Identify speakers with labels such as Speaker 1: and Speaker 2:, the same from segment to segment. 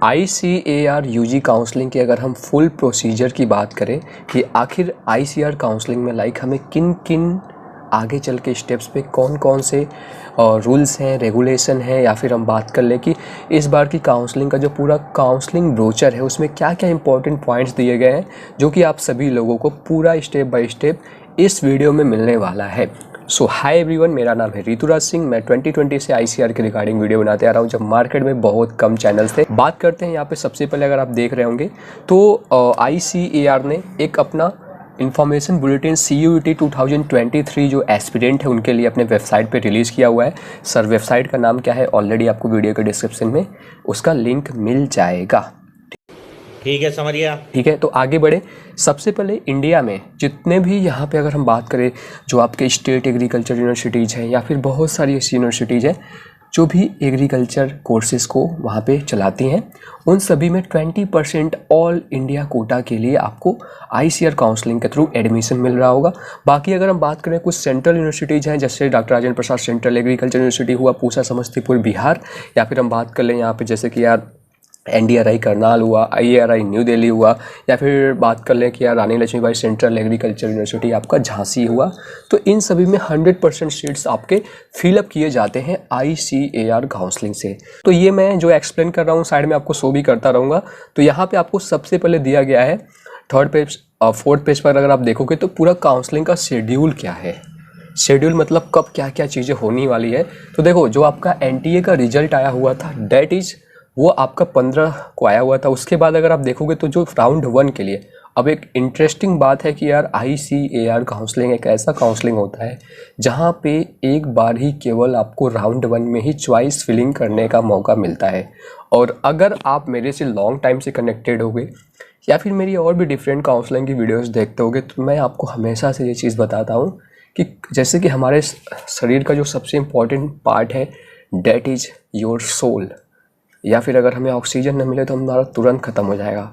Speaker 1: ICAR UG counselling की अगर हम फुल प्रोसीजर की बात करें कि आखिर ICAR काउंसलिंग में हमें किन किन आगे चल के स्टेप्स पे कौन कौन से रूल्स हैं, रेगुलेशन हैं, या फिर हम बात कर लें कि इस बार की काउंसलिंग का जो पूरा काउंसलिंग ब्रोचर है उसमें क्या क्या इंपॉर्टेंट पॉइंट्स दिए गए हैं जो कि आप सभी लोगों को पूरा स्टेप बाय स्टेप इस वीडियो में मिलने वाला है। सो हाय एवरीवन, मेरा नाम है ऋतुराज सिंह। मैं 2020 से ICAR के रिगार्डिंग वीडियो बनाते आ रहा हूँ जब मार्केट में बहुत कम चैनल्स थे। बात करते हैं यहाँ पे सबसे पहले, अगर आप देख रहे होंगे तो ICAR ने एक अपना इन्फॉर्मेशन बुलेटिन CUET 2023 जो एस्पिरेंट है उनके लिए अपने वेबसाइट पे रिलीज़ किया हुआ है। सर वेबसाइट का नाम क्या है, ऑलरेडी आपको वीडियो के डिस्क्रिप्शन में उसका लिंक मिल जाएगा।
Speaker 2: ठीक है, समझ गया।
Speaker 1: ठीक है, तो आगे बढ़े। सबसे पहले इंडिया में जितने भी यहाँ पे अगर हम बात करें जो आपके स्टेट एग्रीकल्चर यूनिवर्सिटीज़ हैं या फिर बहुत सारी ऐसी यूनिवर्सिटीज़ हैं जो भी एग्रीकल्चर कोर्सेज़ को वहाँ पे चलाती हैं, उन सभी में 20% ऑल इंडिया कोटा के लिए आपको ICAR काउंसलिंग के थ्रू एडमिशन मिल रहा होगा। बाकी अगर हम बात करें कुछ सेंट्रल यूनिवर्सिटीज़ हैं जैसे doctor Rajendra Prasad central agriculture university हुआ पूसा समस्तीपुर बिहार, या फिर हम बात कर लें यहाँ पे जैसे कि यार NDRI करनाल हुआ, IARI न्यू दिल्ली हुआ, या फिर बात कर लें कि यार रानी लक्ष्मीबाई सेंट्रल एग्रीकल्चर यूनिवर्सिटी आपका झांसी हुआ। तो इन सभी में 100% सीट्स आपके फिलअप किए जाते हैं ICAR काउंसलिंग से। तो ये मैं जो एक्सप्लेन कर रहा हूँ साइड में आपको शो भी करता रहूँगा। तो यहाँ पे आपको सबसे पहले दिया गया है थर्ड पेज, फोर्थ पेज पर अगर आप देखोगे तो पूरा काउंसलिंग का शेड्यूल क्या है। शेड्यूल मतलब कब क्या क्या चीज़ें होने वाली है। तो देखो, जो आपका NTA का रिजल्ट आया हुआ था डेट इज़ वो आपका 15 को आया हुआ था। उसके बाद अगर आप देखोगे तो जो राउंड 1 के लिए, अब एक इंटरेस्टिंग बात है कि यार ICAR काउंसलिंग एक ऐसा काउंसलिंग होता है जहाँ पे एक बार ही केवल आपको राउंड 1 में ही चॉइस फिलिंग करने का मौका मिलता है। और अगर आप मेरे से लॉन्ग टाइम से कनेक्टेड होगे या फिर मेरी और भी डिफरेंट काउंसलिंग की वीडियोज़ देखते होगे तो मैं आपको हमेशा से ये चीज़ बताता हूँ कि जैसे कि हमारे शरीर का जो सबसे इम्पॉर्टेंट पार्ट है डेट इज़ योर सोल, या फिर अगर हमें ऑक्सीजन न मिले तो हमारा तुरंत ख़त्म हो जाएगा।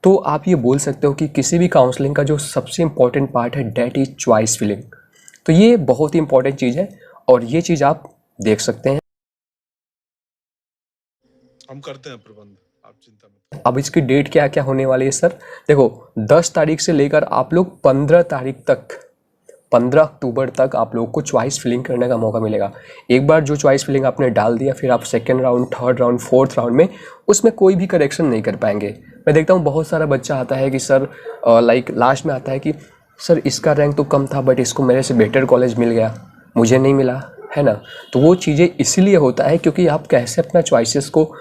Speaker 1: तो आप ये बोल सकते हो कि किसी भी काउंसलिंग का जो सबसे इम्पॉर्टेंट पार्ट है डेट इज चॉइस फिलिंग। तो ये बहुत ही इंपॉर्टेंट चीज़ है और ये चीज़ आप देख सकते हैं।
Speaker 3: हम करते हैं प्रबंध, आप चिंता मत।
Speaker 1: अब इसकी डेट क्या क्या होने वाली है सर, देखो 10 तारीख से लेकर आप लोग 15 तारीख तक, 15 अक्टूबर तक आप लोग को चॉइस फिलिंग करने का मौका मिलेगा। एक बार जो चॉइस फिलिंग आपने डाल दिया फिर आप second round, third round, fourth round में उसमें कोई भी करेक्शन नहीं कर पाएंगे। मैं देखता हूँ बहुत सारा बच्चा आता है कि सर लाइक लास्ट में आता है कि सर इसका रैंक तो कम था बट इसको मेरे से बेटर कॉलेज मिल गया, मुझे नहीं मिला, है ना। तो वो चीज़ें इसीलिए होता है क्योंकि आप कैसे अपना चॉइसेस को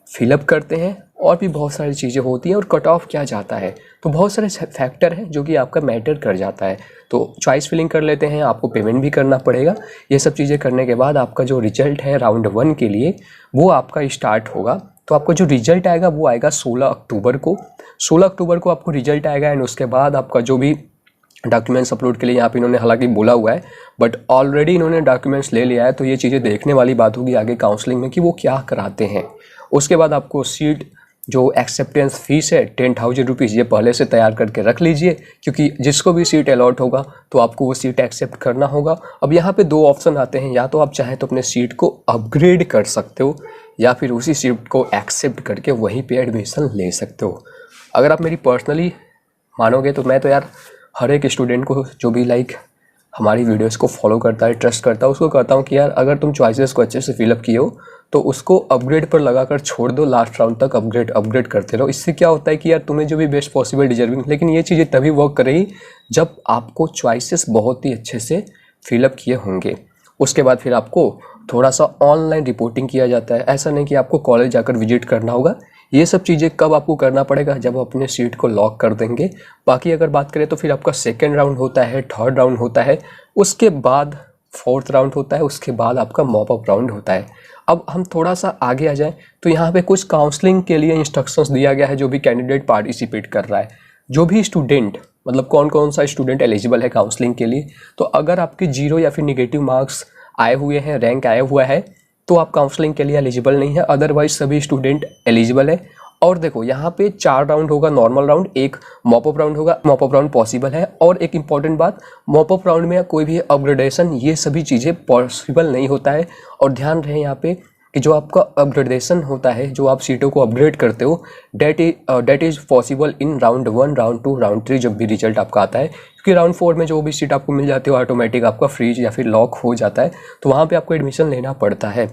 Speaker 1: फिलअप करते हैं और भी बहुत सारी चीज़ें होती हैं और कट ऑफ क्या जाता है। तो बहुत सारे फैक्टर हैं जो कि आपका मैटर कर जाता है। तो चॉइस फिलिंग कर लेते हैं, आपको पेमेंट भी करना पड़ेगा। ये सब चीज़ें करने के बाद आपका जो रिजल्ट है राउंड 1 के लिए वो आपका स्टार्ट होगा। तो आपका जो रिजल्ट आएगा वो आएगा 16 अक्टूबर को। 16 अक्टूबर को आपको रिजल्ट आएगा एंड उसके बाद आपका जो भी डॉक्यूमेंट्स अपलोड के लिए यहाँ पे इन्होंने हालांकि बोला हुआ है बट ऑलरेडी इन्होंने डॉक्यूमेंट्स ले लिया है। तो ये चीज़ें देखने वाली बात होगी आगे काउंसलिंग में कि वो क्या कराते हैं। उसके बाद आपको सीट जो एक्सेप्टेंस फीस है 10,000 रुपीज़ ये पहले से तैयार करके रख लीजिए क्योंकि जिसको भी सीट अलॉट होगा तो आपको वो सीट एक्सेप्ट करना होगा। अब यहाँ पे 2 ऑप्शन आते हैं, या तो आप चाहें तो अपने सीट को अपग्रेड कर सकते हो या फिर उसी सीट को एक्सेप्ट करके वहीं पे एडमिशन ले सकते हो। अगर आप मेरी पर्सनली मानोगे तो मैं तो यार हर एक स्टूडेंट को जो भी लाइक हमारी वीडियोस को फॉलो करता है, ट्रस्ट करता है, उसको कहता हूँ कि यार अगर तुम चॉइसेस को अच्छे से फिलअप किए हो तो उसको अपग्रेड पर लगाकर छोड़ दो, लास्ट राउंड तक अपग्रेड करते रहो। इससे क्या होता है कि यार तुम्हें जो भी बेस्ट पॉसिबल डिजर्विंग, लेकिन ये चीज़ें तभी वर्क करेगी जब आपको चॉइसेस बहुत ही अच्छे से फिलअप किए होंगे। उसके बाद फिर आपको थोड़ा सा ऑनलाइन रिपोर्टिंग किया जाता है। ऐसा नहीं कि आपको कॉलेज जाकर विजिट करना होगा। ये सब चीज़ें कब आपको करना पड़ेगा, जब आप अपने सीट को लॉक कर देंगे। बाकी अगर बात करें तो फिर आपका सेकेंड राउंड होता है, थर्ड राउंड होता है, उसके बाद फोर्थ राउंड होता है, उसके बाद आपका मॉप अप राउंड होता है। अब हम थोड़ा सा आगे आ जाएं तो यहाँ पे कुछ काउंसलिंग के लिए इंस्ट्रक्शंस दिया गया है जो भी कैंडिडेट पार्टिसिपेट कर रहा है। जो भी स्टूडेंट, मतलब कौन कौन सा स्टूडेंट एलिजिबल है काउंसलिंग के लिए, तो अगर आपके 0 या फिर निगेटिव मार्क्स आए हुए हैं, रैंक आया हुआ है तो आप काउंसलिंग के लिए एलिजिबल नहीं है। अदरवाइज सभी स्टूडेंट एलिजिबल है। और देखो यहाँ पे 4 राउंड होगा, नॉर्मल राउंड, एक मॉपअप राउंड होगा। मॉपअप राउंड पॉसिबल है। और एक इंपॉर्टेंट बात, मॉपअप राउंड में कोई भी अपग्रेडेशन ये सभी चीज़ें पॉसिबल नहीं होता है। और ध्यान रहे यहाँ पे कि जो आपका अपग्रेडेशन होता है, जो आप सीटों को अपग्रेड करते हो, that is possible in round 1, round 2, round 3 जब भी रिजल्ट आपका आता है। क्योंकि राउंड 4 में जो भी सीट आपको मिल जाती है ऑटोमेटिक आपका फ्रीज या फिर लॉक हो जाता है, तो वहाँ पे आपको एडमिशन लेना पड़ता है।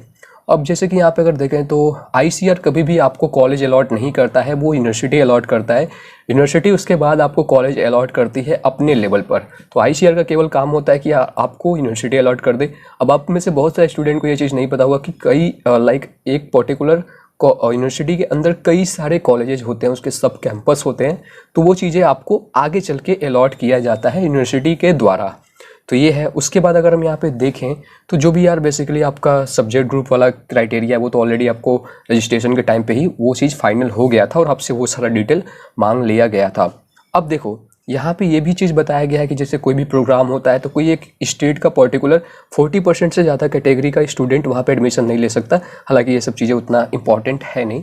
Speaker 1: अब जैसे कि यहाँ पे अगर देखें तो ICAR कभी भी आपको कॉलेज अलॉट नहीं करता है, वो यूनिवर्सिटी अलॉट करता है। यूनिवर्सिटी उसके बाद आपको कॉलेज अलॉट करती है अपने लेवल पर। तो ICAR का केवल काम होता है कि आपको यूनिवर्सिटी अलॉट कर दे। अब आप में से बहुत सारे स्टूडेंट को ये चीज़ नहीं पता होगा कि कई एक पर्टिकुलर यूनिवर्सिटी के अंदर कई सारे कॉलेजेस होते हैं, उसके सब कैंपस होते हैं, तो वो चीज़ें आपको आगे चल के अलॉट किया जाता है यूनिवर्सिटी के द्वारा। तो ये है। उसके बाद अगर हम यहाँ पे देखें तो जो भी यार बेसिकली आपका सब्जेक्ट ग्रुप वाला क्राइटेरिया है वो तो ऑलरेडी आपको रजिस्ट्रेशन के टाइम पे ही वो चीज़ फाइनल हो गया था और आपसे वो सारा डिटेल मांग लिया गया था। अब देखो यहाँ पे ये भी चीज़ बताया गया है कि जैसे कोई भी प्रोग्राम होता है तो कोई एक स्टेट का पर्टिकुलर 40% से ज़्यादा कैटेगरी का स्टूडेंट वहाँ पे एडमिशन नहीं ले सकता। हालांकि ये सब चीज़ें उतना इंपॉर्टेंट है नहीं,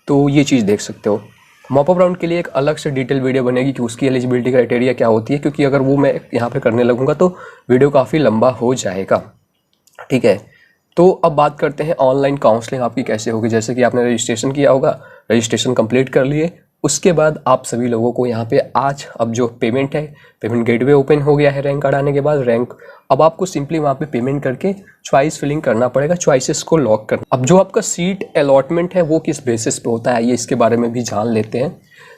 Speaker 1: तो ये चीज़ देख सकते हो। मॉपअप राउंड के लिए एक अलग से डिटेल वीडियो बनेगी कि उसकी एलिजिबिलिटी क्राइटेरिया क्या होती है, क्योंकि अगर वो मैं यहाँ पे करने लगूँगा तो वीडियो काफ़ी लंबा हो जाएगा। ठीक है, तो अब बात करते हैं ऑनलाइन काउंसलिंग आपकी कैसे होगी। जैसे कि आपने रजिस्ट्रेशन किया होगा, रजिस्ट्रेशन कंप्लीट कर लिए, उसके बाद आप सभी लोगों को यहाँ पे आज अब जो पेमेंट है, पेमेंट गेटवे ओपन हो गया है रैंक कार्ड आने के बाद। रैंक अब आपको सिंपली वहाँ पे पेमेंट करके चॉइस फिलिंग करना पड़ेगा, चॉइसेस को लॉक करना। अब जो आपका सीट अलॉटमेंट है वो किस बेसिस पे होता है ये इसके बारे में भी जान लेते हैं।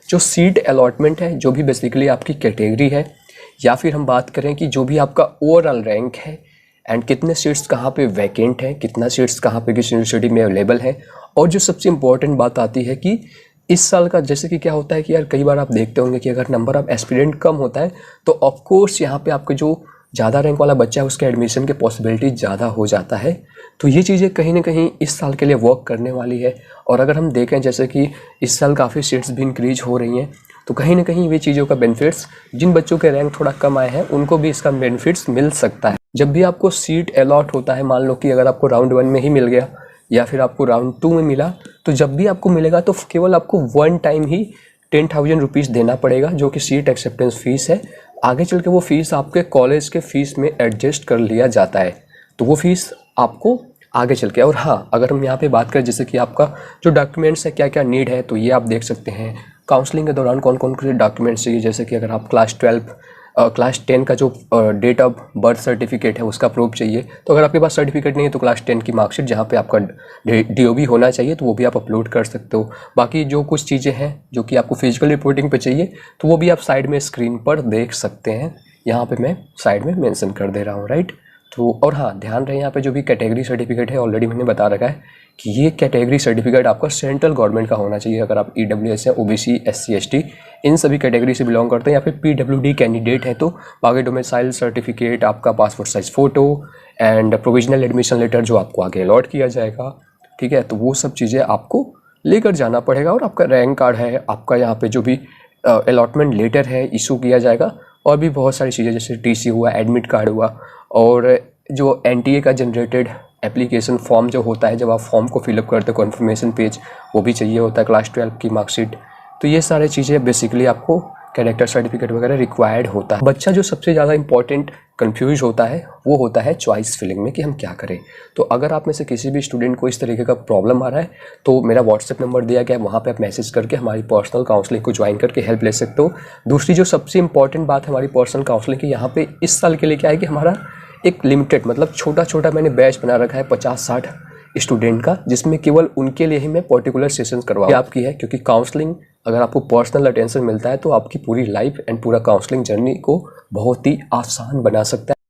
Speaker 1: जो सीट अलॉटमेंट है, जो भी बेसिकली आपकी कैटेगरी है, या फिर हम बात करें कि जो भी आपका ओवरऑल रैंक है एंड कितने सीट्स कहाँ पे वैकेंट है, कितना सीट्स कहाँ पे किस यूनिवर्सिटी में अवेलेबल है। और जो सबसे इम्पोर्टेंट बात आती है कि इस साल का जैसे कि क्या होता है कि यार कई बार आप देखते होंगे कि अगर नंबर ऑफ एस्पिरेंट कम होता है तो ऑफकोर्स यहाँ पे आपके जो ज़्यादा रैंक वाला बच्चा है उसके एडमिशन के पॉसिबिलिटी ज़्यादा हो जाता है। तो ये चीज़ें कहीं ना कहीं इस साल के लिए वर्क करने वाली है। और अगर हम देखें जैसे कि इस साल काफ़ी सीट्स भी इंक्रीज हो रही हैं, तो कहीं ना कहीं ये चीज़ों का बेनिफिट्स जिन बच्चों के रैंक थोड़ा कम आए हैं उनको भी इसका बेनिफिट्स मिल सकता है। जब भी आपको सीट अलॉट होता है, मान लो कि अगर आपको राउंड 1 में ही मिल गया या फिर आपको राउंड 2 में मिला, तो जब भी आपको मिलेगा तो केवल आपको 1 टाइम ही 10,000 रुपीज़ देना पड़ेगा, जो कि सीट एक्सेप्टेंस फ़ीस है। आगे चल के वो फ़ीस आपके कॉलेज के फ़ीस में एडजस्ट कर लिया जाता है, तो वो फ़ीस आपको आगे चल के। और हाँ, अगर हम यहाँ पे बात करें जैसे कि आपका जो डॉक्यूमेंट्स है, क्या क्या नीड है, तो ये आप देख सकते हैं काउंसलिंग के दौरान कौन कौन से डॉक्यूमेंट्स चाहिए। जैसे कि अगर आप क्लास 10 का जो डेट ऑफ बर्थ सर्टिफिकेट है उसका प्रूफ चाहिए, तो अगर आपके पास सर्टिफिकेट नहीं है तो क्लास 10 की मार्कशीट जहाँ पे आपका DOB होना चाहिए तो वो भी आप अपलोड कर सकते हो। बाकी जो कुछ चीज़ें हैं जो कि आपको फिजिकल रिपोर्टिंग पे चाहिए तो वो भी आप साइड में स्क्रीन पर देख सकते हैं। यहाँ पे मैं साइड में मेंशन कर दे रहा हूँ, राइट। तो और हाँ, ध्यान रहे यहाँ पे जो भी कैटेगरी सर्टिफिकेट है ऑलरेडी मैंने बता रखा है कि ये कैटेगरी सर्टिफिकेट आपका सेंट्रल गवर्नमेंट का होना चाहिए। अगर आप EWS या OBC SC ST इन सभी कैटेगरी से बिलोंग करते हैं या फिर PWD कैंडिडेट हैं तो बाकी डोमिसाइल सर्टिफिकेट, आपका passport size photo and provisional admission letter जो आपको आगे अलॉट किया जाएगा, ठीक है, तो वो सब चीज़ें आपको लेकर जाना पड़ेगा। और आपका रैंक कार्ड है, आपका यहाँ पे जो भी अलॉटमेंट लेटर है इशू किया जाएगा। और भी बहुत सारी चीज़ें जैसे TC हुआ, एडमिट कार्ड हुआ, और जो NTA का जनरेटेड एप्लीकेशन फॉर्म जो होता है, जब आप फॉर्म को फिलअप करते हो कन्फर्मेशन पेज, वो भी चाहिए होता है, क्लास 12 की मार्कशीट। तो ये सारी चीज़ें बेसिकली आपको कैरेक्टर सर्टिफिकेट वगैरह रिक्वायर्ड होता है। बच्चा जो सबसे ज़्यादा इंपॉर्टेंट कंफ्यूज होता है वो होता है चॉइस फिलिंग में कि हम क्या करें। तो अगर आप में से किसी भी स्टूडेंट को इस तरीके का प्रॉब्लम आ रहा है तो मेरा व्हाट्सएप नंबर दिया गया है, वहाँ पे आप मैसेज करके हमारी पर्सनल काउंसलिंग को ज्वाइन करके हेल्प ले सकते हो। दूसरी जो सबसे इंपॉर्टेंट बात है हमारी पर्सनल काउंसलिंग की, यहाँ पे इस साल के लिए क्या है कि हमारा एक लिमिटेड मतलब छोटा छोटा मैंने बैच बना रखा है 50-60 स्टूडेंट का, जिसमें केवल उनके लिए ही मैं पर्टिकुलर सेशंस करवाऊँ आपकी है। क्योंकि काउंसलिंग अगर आपको पर्सनल अटेंशन मिलता है तो आपकी पूरी लाइफ एंड पूरा काउंसलिंग जर्नी को बहुत ही आसान बना सकता है।